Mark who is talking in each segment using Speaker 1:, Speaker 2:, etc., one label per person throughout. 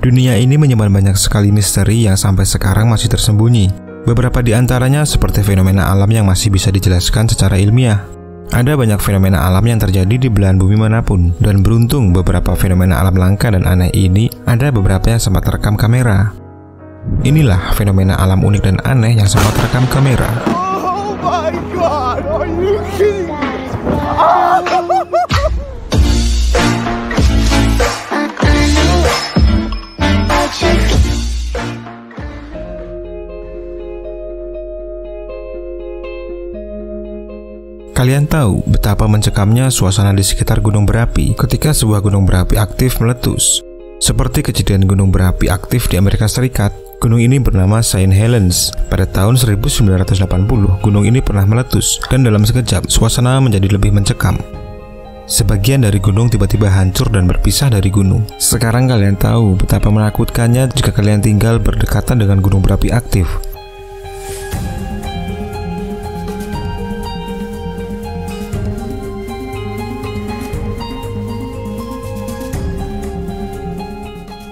Speaker 1: Dunia ini menyimpan banyak sekali misteri yang sampai sekarang masih tersembunyi. Beberapa di antaranya seperti fenomena alam yang masih bisa dijelaskan secara ilmiah. Ada banyak fenomena alam yang terjadi di belahan bumi manapun, dan beruntung beberapa fenomena alam langka dan aneh ini ada beberapa yang sempat terekam kamera. Inilah fenomena alam unik dan aneh yang sempat terekam kamera.
Speaker 2: Oh my God, are you kidding me?
Speaker 1: Kalian tahu betapa mencekamnya suasana di sekitar gunung berapi ketika sebuah gunung berapi aktif meletus. Seperti kejadian gunung berapi aktif di Amerika Serikat, gunung ini bernama St. Helens. Pada tahun 1980, gunung ini pernah meletus dan dalam sekejap suasana menjadi lebih mencekam. Sebagian dari gunung tiba-tiba hancur dan berpisah dari gunung. Sekarang kalian tahu betapa menakutkannya jika kalian tinggal berdekatan dengan gunung berapi aktif.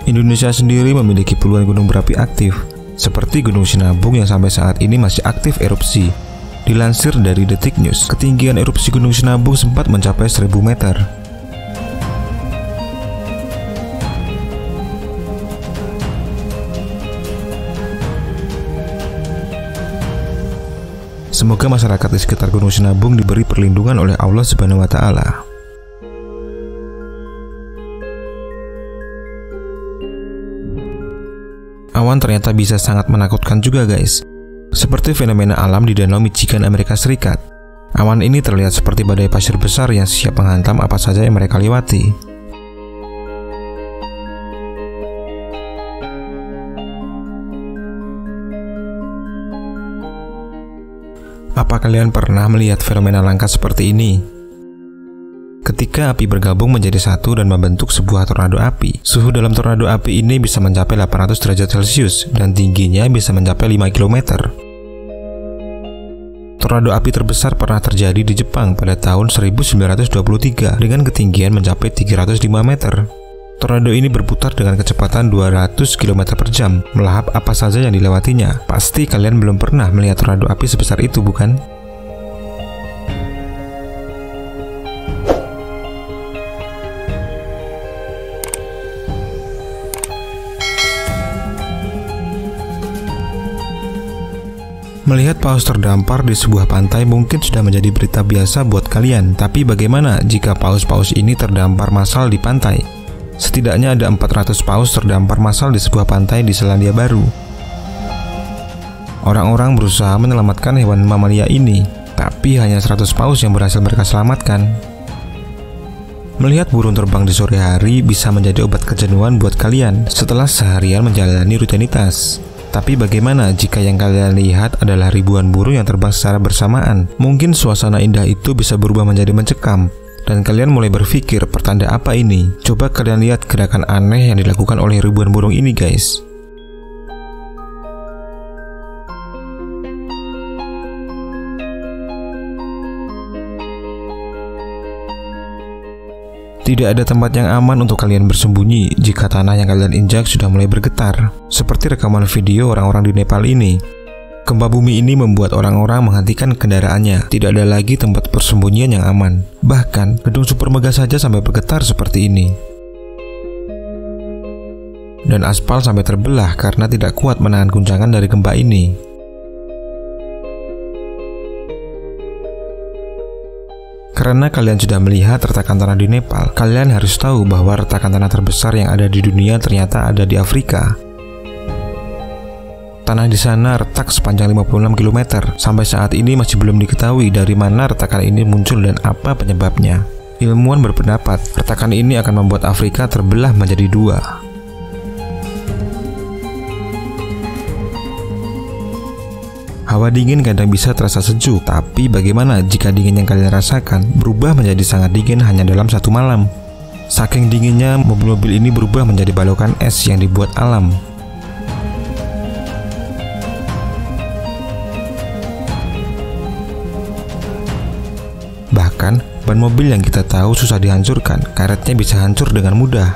Speaker 1: Indonesia sendiri memiliki puluhan gunung berapi aktif, seperti Gunung Sinabung yang sampai saat ini masih aktif erupsi. Dilansir dari Detik News, ketinggian erupsi Gunung Sinabung sempat mencapai 1000 meter. Semoga masyarakat di sekitar Gunung Sinabung diberi perlindungan oleh Allah Subhanahu wa Ta'ala. Awan ternyata bisa sangat menakutkan juga guys. Seperti fenomena alam di Danau Michigan, Amerika Serikat. Awan ini terlihat seperti badai pasir besar yang siap menghantam apa saja yang mereka lewati. Apa kalian pernah melihat fenomena langka seperti ini? Ketika api bergabung menjadi satu dan membentuk sebuah tornado api, suhu dalam tornado api ini bisa mencapai 800 derajat Celcius dan tingginya bisa mencapai 5 km. Tornado api terbesar pernah terjadi di Jepang pada tahun 1923 dengan ketinggian mencapai 305 meter. Tornado ini berputar dengan kecepatan 200 km per jam, melahap apa saja yang dilewatinya. Pasti kalian belum pernah melihat tornado api sebesar itu, bukan? Melihat paus terdampar di sebuah pantai mungkin sudah menjadi berita biasa buat kalian. Tapi bagaimana jika paus-paus ini terdampar massal di pantai? Setidaknya ada 400 paus terdampar massal di sebuah pantai di Selandia Baru. Orang-orang berusaha menyelamatkan hewan mamalia ini, tapi hanya 100 paus yang berhasil mereka selamatkan. Melihat burung terbang di sore hari bisa menjadi obat kejenuhan buat kalian setelah seharian menjalani rutinitas. Tapi bagaimana jika yang kalian lihat adalah ribuan burung yang terbang secara bersamaan? Mungkin suasana indah itu bisa berubah menjadi mencekam, dan kalian mulai berpikir pertanda apa ini? Coba kalian lihat gerakan aneh yang dilakukan oleh ribuan burung ini guys. Tidak ada tempat yang aman untuk kalian bersembunyi jika tanah yang kalian injak sudah mulai bergetar. Seperti rekaman video orang-orang di Nepal ini. Gempa bumi ini membuat orang-orang menghentikan kendaraannya. Tidak ada lagi tempat persembunyian yang aman. Bahkan, gedung super megah saja sampai bergetar seperti ini. Dan aspal sampai terbelah karena tidak kuat menahan guncangan dari gempa ini. Karena kalian sudah melihat retakan tanah di Nepal, kalian harus tahu bahwa retakan tanah terbesar yang ada di dunia ternyata ada di Afrika. Tanah di sana retak sepanjang 56 km. Sampai saat ini masih belum diketahui dari mana retakan ini muncul dan apa penyebabnya. Ilmuwan berpendapat, retakan ini akan membuat Afrika terbelah menjadi dua. Hawa dingin kadang bisa terasa sejuk, tapi bagaimana jika dingin yang kalian rasakan berubah menjadi sangat dingin hanya dalam satu malam? Saking dinginnya, mobil-mobil ini berubah menjadi balokan es yang dibuat alam. Bahkan, ban mobil yang kita tahu susah dihancurkan, karetnya bisa hancur dengan mudah.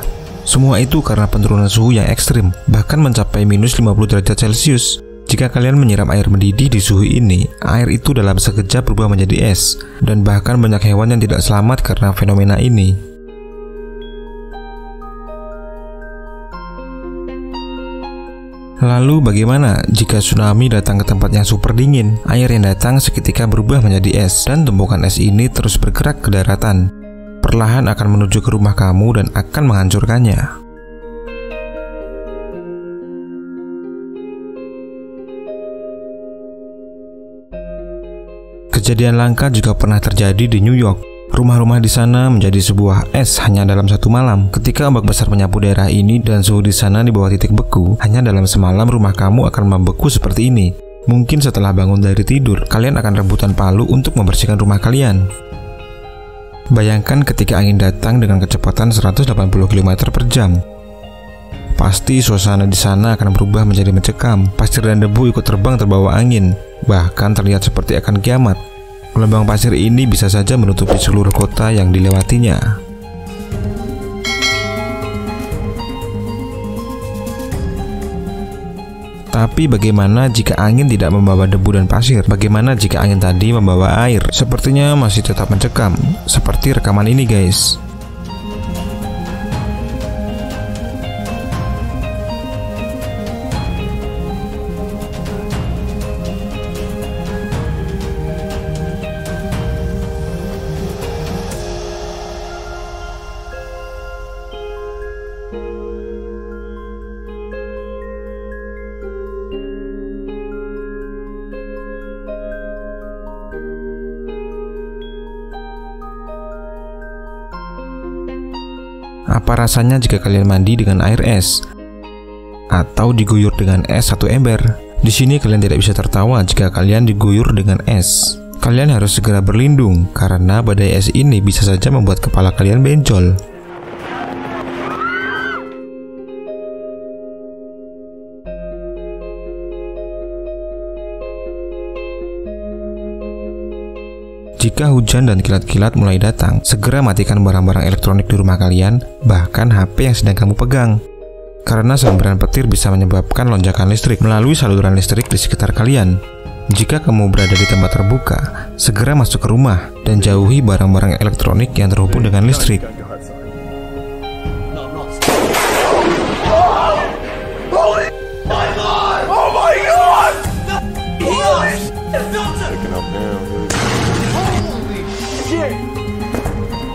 Speaker 1: Semua itu karena penurunan suhu yang ekstrim, bahkan mencapai minus 50 derajat Celcius. Jika kalian menyiram air mendidih di suhu ini, air itu dalam sekejap berubah menjadi es, dan bahkan banyak hewan yang tidak selamat karena fenomena ini. Lalu bagaimana jika tsunami datang ke tempat yang super dingin? Air yang datang seketika berubah menjadi es, dan tumpukan es ini terus bergerak ke daratan. Perlahan akan menuju ke rumah kamu dan akan menghancurkannya. Kejadian langka juga pernah terjadi di New York. Rumah-rumah di sana menjadi sebuah es hanya dalam satu malam. Ketika ombak besar menyapu daerah ini dan suhu di sana di bawah titik beku, hanya dalam semalam rumah kamu akan membeku seperti ini. Mungkin setelah bangun dari tidur, kalian akan rebutan palu untuk membersihkan rumah kalian. Bayangkan ketika angin datang dengan kecepatan 180 km per jam. Pasti suasana di sana akan berubah menjadi mencekam. Pasir dan debu ikut terbang terbawa angin. Bahkan terlihat seperti akan kiamat. Gelombang pasir ini bisa saja menutupi seluruh kota yang dilewatinya. Tapi bagaimana jika angin tidak membawa debu dan pasir? Bagaimana jika angin tadi membawa air? Sepertinya masih tetap mencekam, seperti rekaman ini guys. Apa rasanya jika kalian mandi dengan air es? Atau diguyur dengan es satu ember? Di sini kalian tidak bisa tertawa jika kalian diguyur dengan es. Kalian harus segera berlindung, karena badai es ini bisa saja membuat kepala kalian benjol. Jika hujan dan kilat-kilat mulai datang, segera matikan barang-barang elektronik di rumah kalian, bahkan HP yang sedang kamu pegang. Karena sambaran petir bisa menyebabkan lonjakan listrik melalui saluran listrik di sekitar kalian. Jika kamu berada di tempat terbuka, segera masuk ke rumah dan jauhi barang-barang elektronik yang terhubung dengan listrik.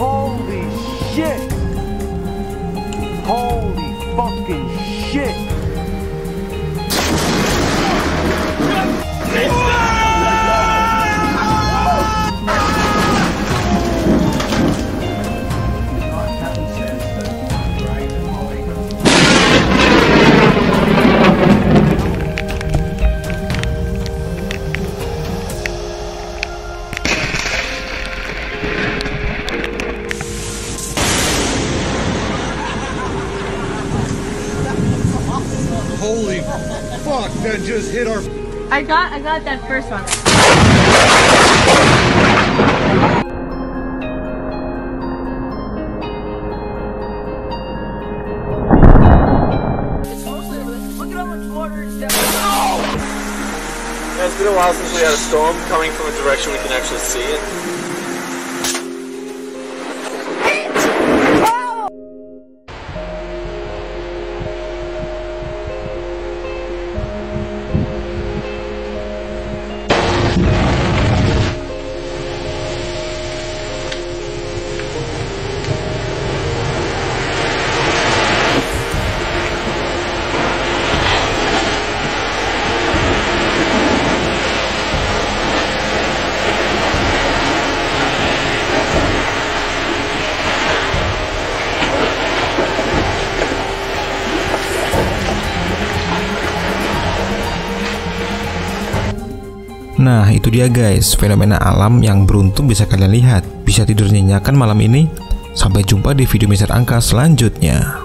Speaker 2: Holy shit! Holy fucking shit!
Speaker 3: Holy fuck, that just hit our...
Speaker 4: I got that first one. Look at how much water is down.
Speaker 5: Yeah, it's been a while since we had a storm coming from a direction we can actually see it.
Speaker 1: Nah, itu dia guys, fenomena alam yang beruntung bisa kalian lihat. Bisa tidur nyenyak kan malam ini? Sampai jumpa di video Mister Angka selanjutnya.